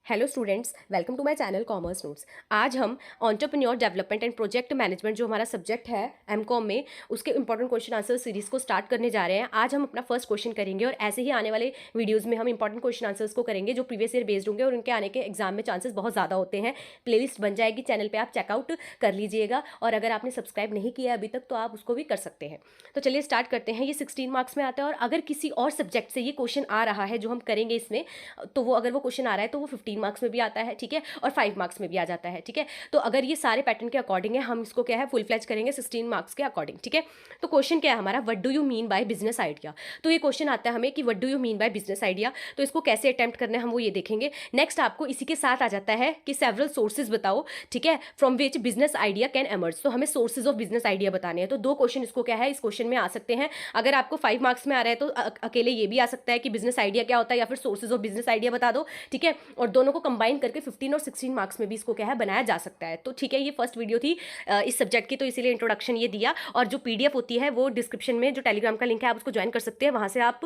Hello students, welcome to my channel commerce notes. आज हम entrepreneur development and project management जो हमारा subject है एमकॉम में, उसके इंपॉर्टेंट क्वेश्चन आंसर सीरीज को स्टार्ट करने जा रहे हैं। आज हम अपना फर्स्ट क्वेश्चन करेंगे और ऐसे ही आने वाले वीडियोस में हम इंपॉर्टेंट क्वेश्चन आंसर्स को करेंगे जो प्रीवियस ईयर बेस्ड होंगे और उनके आने के एग्जाम में चांसेस बहुत ज़्यादा होते हैं। प्लेलिस्ट बन जाएगी चैनल पर, आप चेकआउट कर लीजिएगा और अगर आपने सब्सक्राइब नहीं किया अभी तक तो आप उसको भी कर सकते हैं। तो चलिए स्टार्ट करते हैं। ये 16 मार्क्स में आता है और अगर किसी और सब्जेक्ट से ये क्वेश्चन आ रहा है जो हम करेंगे इसमें, तो वो अगर वो क्वेश्चन आ रहा है तो वो 15 मार्क्स में भी आता है, ठीक है, और 5 मार्क्स में भी आ जाता है, ठीक है। तो अगर ये सारे पैटर्न के अकॉर्डिंग है, हम इसको क्या है फुल फ्लैज करेंगे 16 मार्क्स के अकॉर्डिंग, ठीक है। तो क्वेश्चन क्या है हमारा, what do you mean by business idea. तो ये क्वेश्चन आता है हमें कि what do you mean by business idea, तो इसको कैसे अटेम्प्ट करना है हम वो ये देखेंगे। नेक्स्ट आपको इसी के साथ आ जाता है कि सेवरल सोर्सेज बताओ, ठीक है, from which business idea can emerge. तो हमें सोर्सेज ऑफ बिजनेस आइडिया बताने हैं। तो दो क्वेश्चन इसको क्या है, इस क्वेश्चन में आ सकते हैं। अगर आपको 5 मार्क्स में आ रहा है तो अकेले ये भी आ सकता है कि बिजनेस आइडिया क्या होता है या फिर सोर्सेज ऑफ बिजनेस आइडिया बता दो, ठीक है। और दोनों को कंबाइन करके 15 और 16 मार्क्स में भी इसको क्या है बनाया जा सकता है। तो ठीक है, ये फर्स्ट वीडियो थी इस सब्जेक्ट की, तो इसीलिए इंट्रोडक्शन ये दिया। और जो पीडीएफ होती है वो डिस्क्रिप्शन में जो टेलीग्राम का लिंक है आप उसको ज्वाइन कर सकते हैं। वहाँ से आप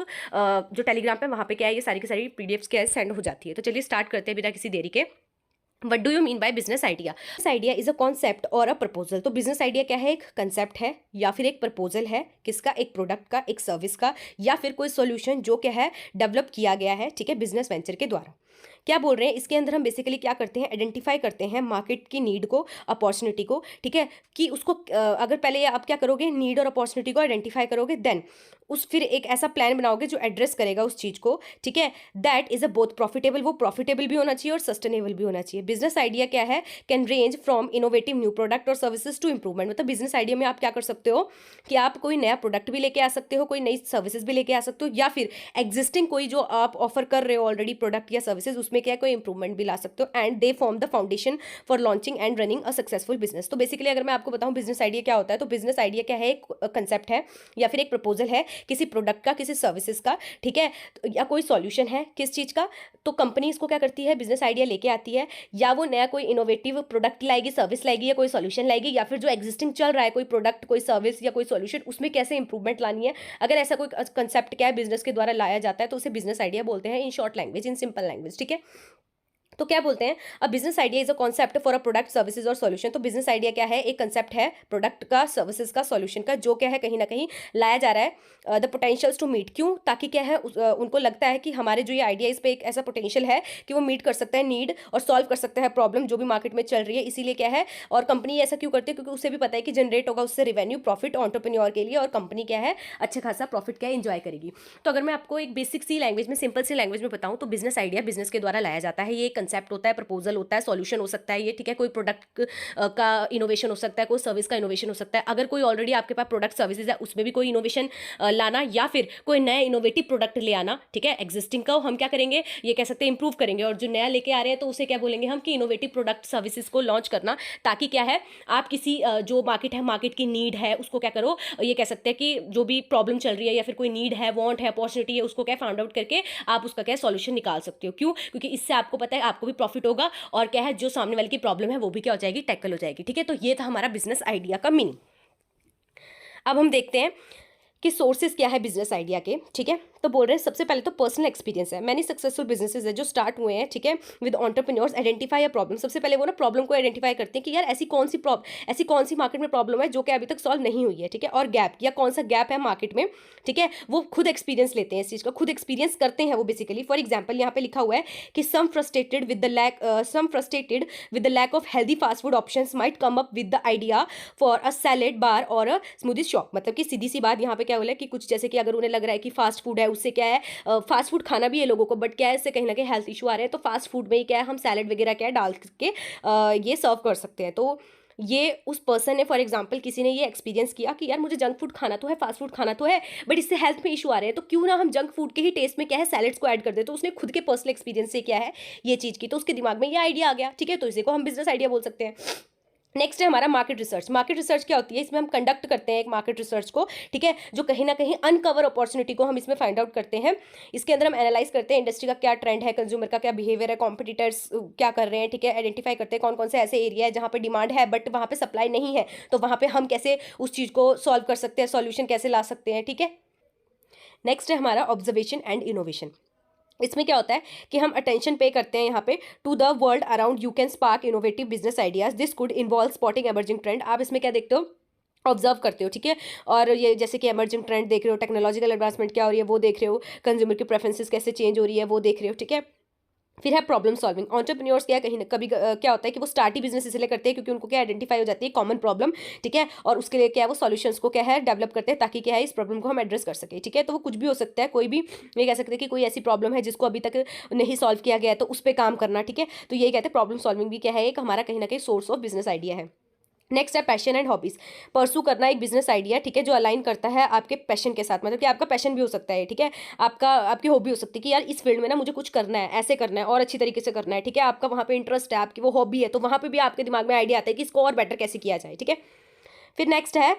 जो टेलीग्राम पे वहाँ पे क्या है ये सारी की सारी पीडीएफ्स क्या है सेंड हो जाती है। तो चलिए स्टार्ट करते हैं बिना किसी देरी के। What do you mean by business idea. Business idea is a concept और अ प्रपोजल। तो बिजनेस आइडिया क्या है, एक कंसेप्ट है या फिर एक प्रपोजल है, किसका, एक प्रोडक्ट का, एक सर्विस का, या फिर कोई सॉल्यूशन जो क्या है डेवलप किया गया है, ठीक है, बिजनेस वेंचर के द्वारा। क्या बोल रहे हैं इसके अंदर, हम बेसिकली क्या करते हैं, आइडेंटिफाई करते हैं मार्केट की नीड को, अपॉर्चुनिटी को, ठीक है, कि उसको अगर पहले आप क्या करोगे, नीड और अपॉर्चुनिटी को आइडेंटिफाई करोगे, देन उस फिर एक ऐसा प्लान बनाओगे जो एड्रेस करेगा उस चीज़ को, ठीक है। That is a both profitable, वो प्रॉफिटेबल भी होना चाहिए और सस्टेनेबल भी होना चाहिए। बिजनेस आइडिया क्या है, can range from innovative new product और सर्विसेज टू इंप्रूवमेंट। मतलब बिजनेस आइडिया में आप क्या कर सकते हो कि आप कोई नया प्रोडक्ट भी लेके आ सकते हो, कोई नई सर्विसेज भी लेके आ सकते हो, या फिर एग्जिस्टिंग कोई जो आप ऑफर कर रहे हो ऑलरेडी प्रोडक्ट या सर्विसेज, उसमें क्या कोई इंप्रूवमेंट भी ला सकते हो। And they form the foundation for launching and running a successful business. तो बेसिकली अगर मैं आपको बताऊं बिजनेस आइडिया क्या होता है, तो बिजनेस आइडिया क्या है, एक कंसेप्ट है या फिर एक प्रपोजल है किसी प्रोडक्ट का, किसी सर्विसेज का, ठीक है, या कोई सॉल्यूशन है किस चीज़ का। तो कंपनी इसको क्या करती है, बिजनेस आइडिया लेके आती है, या वो नया कोई इनोवेटिव प्रोडक्ट लाएगी, सर्विस लाएगी, या कोई सॉल्यूशन लाएगी, या फिर जो एग्जिस्टिंग चल रहा है कोई प्रोडक्ट, कोई सर्विस या कोई सॉल्यूशन, उसमें कैसे इंप्रूवमेंट लानी है। अगर ऐसा कोई कंसेप्ट क्या है बिजनेस के द्वारा लाया जाता है तो उसे बिजनेस आइडिया बोलते हैं, in short language, in simple language, ठीक है। तो क्या बोलते हैं, a business idea is a concept for a product, services और सॉल्यूशन। तो बिजनेस आइडिया क्या है, एक कंसेप्ट है प्रोडक्ट का, सर्विसेज का, सॉल्यूशन का, जो क्या है कहीं ना कहीं लाया जा रहा है द पोटेंशियल्स टू मीट। क्यों, ताकि क्या है उनको लगता है कि हमारे जो ये आइडिया इस पे एक ऐसा पोटेंशियल है कि वो मीट कर सकता है नीड और सॉल्व कर सकता है प्रॉब्लम जो भी मार्केट में चल रही है। इसीलिए क्या है, और कंपनी ऐसा क्यों करती है, क्योंकि उसे भी पता है कि जनरेट होगा उससे रेवेन्यू, प्रॉफिट एंटरप्रेन्योर के लिए, और कंपनी क्या है अच्छा खासा प्रॉफिट क्या है एंजॉय करेगी। तो अगर मैं आपको एक बेसिक सी लैंग्वेज में, सिंपल सी लैंग्वेज में बताऊं तो बिजनेस आइडिया बिजनेस के द्वारा लाया जाता है। ये एक कंसेप्ट होता है, प्रपोजल होता है, सॉल्यूशन हो सकता है ये, ठीक है, कोई प्रोडक्ट का इनोवेशन हो सकता है, कोई सर्विस का इनोवेशन हो सकता है। अगर कोई ऑलरेडी आपके पास प्रोडक्ट सर्विसेज है उसमें भी कोई इनोवेशन लाना, या फिर कोई नया इनोवेटिव प्रोडक्ट ले आना, ठीक है, एग्जिस्टिंग का हम क्या करेंगे, ये कह सकते हैं इंप्रूव करेंगे, और जो नया लेके आ रहे हैं तो उसे क्या बोलेंगे हम कि इनोवेटिव प्रोडक्ट सर्विसेज को लॉन्च करना, ताकि क्या है आप किसी जो मार्केट है, मार्केट की नीड है उसको क्या करो, ये कह सकते हैं कि जो भी प्रॉब्लम चल रही है या फिर कोई नीड है, वांट है, अपॉर्चुनिटी है, उसको क्या फाइंड आउट करके आप उसका क्या सॉल्यूशन निकाल सकते हो। क्यों, क्योंकि इससे आपको पता है आपको भी प्रॉफिट होगा और क्या है जो सामने वाले की प्रॉब्लम है वो भी क्या हो जाएगी, टैकल हो जाएगी, ठीक है। तो ये था हमारा बिजनेस आइडिया का मीनिंग। अब हम देखते हैं कि सोर्सेज क्या है बिजनेस आइडिया के, ठीक है। तो बोल रहे हैं सबसे पहले तो पर्सनल एक्सपीरियंस है। मैनी सक्सेसफुल बिजनेसेस है जो स्टार्ट हुए हैं, ठीक है, with entrepreneurs identify a problem. सबसे पहले वो ना प्रॉब्लम को आइडेंटिफाई करते हैं कि यार ऐसी कौन सी मार्केट में प्रॉब्लम है जो कि अभी तक सॉल्व नहीं हुई है, ठीक है, और गैप, या कौन सा गैप है मार्केट में, ठीक है, वो खुद एक्सपीरियंस लेते हैं, इस चीज़ का खुद एक्सपीरियंस करते हैं वो बेसिकली। फॉर एग्जाम्पल यहाँ पे लिखा हुआ है कि some frustrated with the lack of healthy fast food options might come up with the idea for a salad bar और अ स्मूदी शॉप। मतलब कि सीधी सी बात यहाँ पे क्या बोला है कि कुछ जैसे कि अगर उन्हें लग रहा है कि फास्ट फूड है, उससे क्या है फास्ट फूड खाना भी है लोगों को, बट क्या है इससे कहीं ना कहीं हेल्थ इशू आ रहे हैं, तो फास्ट फूड में ही क्या है हम सैलेड वगैरह क्या है डाल के ये सर्व कर सकते हैं। तो ये उस पर्सन ने, फॉर एग्जांपल किसी ने ये एक्सपीरियंस किया कि यार मुझे जंक फूड खाना तो है, फास्ट फूड खाना तो है, बट इससे हेल्थ में इशू आ रहे हैं, तो क्यों ना हम जंक फूड के ही टेस्ट में क्या है सैलेड्स को ऐड कर दे। तो उसने खुद के पर्सनल एक्सपीरियंस से क्या है ये चीज़ की, तो उसके दिमाग में ये आइडिया आ गया, ठीक है, तो इसी को हम बिजनेस आइडिया बोल सकते हैं। नेक्स्ट है हमारा मार्केट रिसर्च। मार्केट रिसर्च क्या होती है, इसमें हम कंडक्ट करते हैं एक मार्केट रिसर्च को, ठीक है, जो कहीं ना कहीं अनकवर अपॉर्चुनिटी को हम इसमें फाइंड आउट करते हैं। इसके अंदर हम एनालाइज करते हैं इंडस्ट्री का क्या ट्रेंड है, कंज्यूमर का क्या बिहेवियर है, कॉम्पिटिटर्स क्या कर रहे हैं, ठीक है, आइडेंटिफाई करते हैं कौन कौन से ऐसे एरिया है जहाँ पे डिमांड है बट वहाँ पे सप्लाई नहीं है, तो वहाँ पे हम कैसे उस चीज़ को सॉल्व कर सकते हैं, सॉल्यूशन कैसे ला सकते हैं, ठीक है। नेक्स्ट है हमारा ऑब्जर्वेशन एंड इनोवेशन। इसमें क्या होता है कि हम अटेंशन पे करते हैं यहाँ पे to the world around you can spark innovative business ideas, this could involve spotting emerging trend. आप इसमें क्या देखते हो, ऑब्जर्व करते हो, ठीक है। और ये जैसे कि एमर्जिंग ट्रेंड देख रहे हो, टेक्नोलॉजिकल एडवांसमेंट क्या हो रही है वो देख रहे हो, कंज्यूमर की प्रेफरेंसेस कैसे चेंज हो रही है वो देख रहे हो, ठीक है। फिर है प्रॉब्लम सॉल्विंग। एंटरप्रेन्योर्स क्या है, कहीं ना कभी क्या होता है कि वो स्टार्ट ही बिजनेस इसलिए करते हैं क्योंकि उनको क्या आइडेंटिफाई हो जाती है कॉमन प्रॉब्लम, ठीक है, और उसके लिए क्या है वो सॉल्यूशंस को क्या है डेवलप करते हैं ताकि क्या है इस प्रॉब्लम को हम एड्रेस कर सके, ठीक है। तो वो कुछ भी हो सकता है, कोई भी ये कह सकते हैं कि कोई ऐसी प्रॉब्लम है जिसको अभी तक नहीं सॉल्व किया गया है तो उस पर काम करना, ठीक है। तो ये कहते हैं प्रॉब्लम सॉल्विंग भी क्या है, एक हमारा कहीं ना कहीं सोर्स ऑफ बिजनेस आइडिया है। नेक्स्ट है पैशन एंड हॉबीज। परसू करना एक बिजनेस आइडिया, ठीक है, जो अलाइन करता है आपके पैशन के साथ, मतलब कि आपका पैशन भी हो सकता है, ठीक है, आपका आपकी हॉबी हो सकती है कि यार इस फील्ड में ना मुझे कुछ करना है, ऐसे करना है और अच्छी तरीके से करना है, ठीक है, आपका वहाँ पे इंटरेस्ट है, आपकी वो हॉबी है, तो वहाँ पे भी आपके दिमाग में आइडिया आता है कि इसको और बेटर कैसे किया जाए, ठीक है। फिर नेक्स्ट है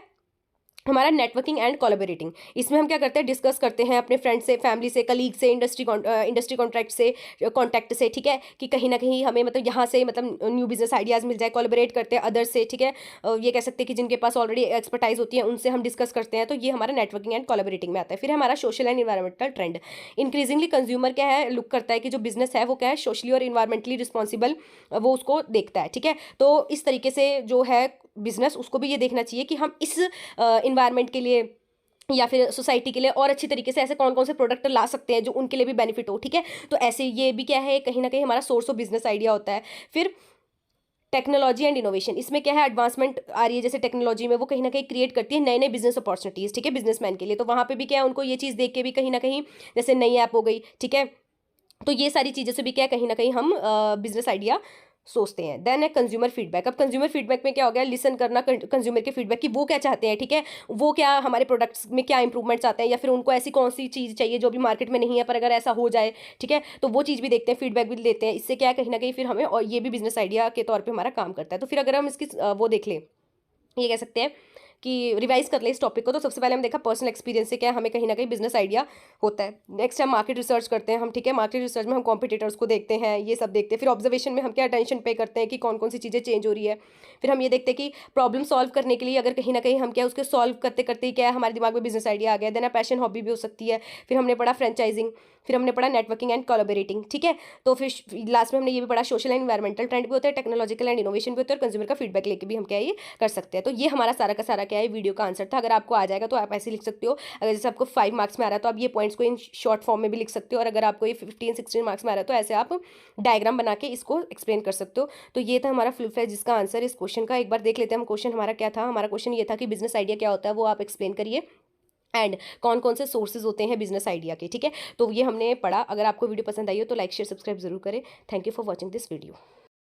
हमारा नेटवर्किंग एंड कोलैबोरेटिंग। इसमें हम क्या करते हैं, डिस्कस करते हैं अपने फ्रेंड से, फैमिली से, कलीग से, इंडस्ट्री कॉन्ट्रैक्ट से, ठीक है, कि कहीं ना कहीं हमें मतलब यहाँ से मतलब न्यू बिजनेस आइडियाज़ मिल जाए, कोलैबोरेट करते हैं अदर्स से, ठीक है। ये कह सकते हैं कि जिनके पास ऑलरेडी एक्सपर्टाइज होती है उनसे हम डिस्कस करते हैं, तो ये हमारा नेटवर्किंग एंड कोलैबोरेटिंग में आता है। फिर हमारा social and environmental trend. Increasingly consumer क्या है लुक करता है कि जो बिजनेस है वो क्या है सोशली और इन्वायरमेंटली रिस्पॉन्सिबल, वो उसको देखता है, ठीक है। तो इस तरीके से जो है बिजनेस उसको भी ये देखना चाहिए कि हम इस इन्वायरमेंट के लिए या फिर सोसाइटी के लिए और अच्छी तरीके से ऐसे कौन कौन से प्रोडक्ट ला सकते हैं जो उनके लिए भी बेनिफिट हो, ठीक है। तो ऐसे ये भी क्या है कहीं ना कहीं हमारा सोर्स ऑफ बिजनेस आइडिया होता है। फिर टेक्नोलॉजी एंड इनोवेशन। इसमें क्या है एडवांसमेंट आ रही है जैसे टेक्नोलॉजी में, वो कहीं ना कहीं क्रिएट करती है नए नए बिजनेस अपॉर्चुनिटीज़, ठीक है, बिजनेसमैन के लिए। तो वहाँ पे भी क्या है उनको ये चीज़ देख के भी कहीं ना कहीं जैसे नई ऐप हो गई, ठीक है, तो ये सारी चीज़ों से भी क्या है कहीं ना कहीं हम बिजनेस आइडिया सोचते हैं। देन है कंज्यूमर फीडबैक। अब कंज्यूमर फीडबैक में क्या हो गया, लिसन करना कंज्यूमर के फीडबैक कि वो क्या चाहते हैं, ठीक है, वो क्या हमारे प्रोडक्ट्स में क्या इंप्रूवमेंट चाहते हैं या फिर उनको ऐसी कौन सी चीज़ चाहिए जो अभी मार्केट में नहीं है पर अगर ऐसा हो जाए, ठीक है, तो वो चीज़ भी देखते हैं, फीडबैक भी लेते हैं। इससे क्या है कहीं ना कहीं फिर हमें, और ये भी बिजनेस आइडिया के तौर पर हमारा काम करता है। तो फिर अगर हम इसकी वो देख लें, ये कह सकते हैं कि रिवाइज कर ले इस टॉपिक को, तो सबसे पहले हम देखा पर्सनल एक्सपीरियंस से क्या हमें कहीं ना कहीं बिजनेस आइडिया होता है। नेक्स्ट हम मार्केट रिसर्च करते हैं हम, ठीक है, मार्केट रिसर्च में हम कॉम्पिटिटर्स को देखते हैं, ये सब देखते हैं। फिर ऑब्जर्वेशन में हम क्या अटेंशन पे करते हैं कि कौन कौन सी चीज़ें चेंज हो रही है। फिर हम ये देखते हैं कि प्रॉब्लम सॉल्व करने के लिए अगर कहीं ना कहीं हम क्या उसके सॉल्व करते करते ही क्या है हमारे दिमाग में बिजनेस आइडिया आ गया, देना पैशन हॉबी भी हो सकती है। फिर हमने पढ़ा फ्रेंचाइजिंग, फिर हमने पढ़ा नेटवर्किंग एंड कोलैबोरेटिंग, ठीक है। तो फिर लास्ट में हमने ये भी पढ़ा सोशल एंड इन्वायरमेंटल ट्रेंड भी होता है, टेक्नोलॉजिकल एंड इनोवेशन भी होता है, और कंज्यूमर का फीडबैक लेके भी हम क्या ये कर सकते हैं। तो ये हमारा सारा का सारा क्या है वीडियो का आंसर था। अगर आपको आ जाएगा तो आप ऐसे लिख सकते हो, अगर जैसे आपको 5 मार्क्स में आ रहा है तो आप ये पॉइंट्स को इन शॉर्ट फॉर्म में भी लिख सकते हो, और अगर आपको ये 15-16 मार्क्स में आ रहा है तो ऐसे आप डायग्राम बना के इसको एक्सप्लेन कर सकते हो। तो ये था हमारा फुल फ्लेज जिसका आंसर इस क्वेश्चन का। एक बार देख लेते हैं हम क्वेश्चन हमारा क्या था। हमारा क्वेश्चन ये था कि बिजनेस आइडिया क्या होता है वो आप एक्सप्लेन करिए, एंड कौन कौन से सोर्सेज होते हैं बिजनेस आइडिया के, ठीक है। तो ये हमने पढ़ा। अगर आपको वीडियो पसंद आई हो तो लाइक शेयर सब्सक्राइब जरूर करें। Thank you for watching this video.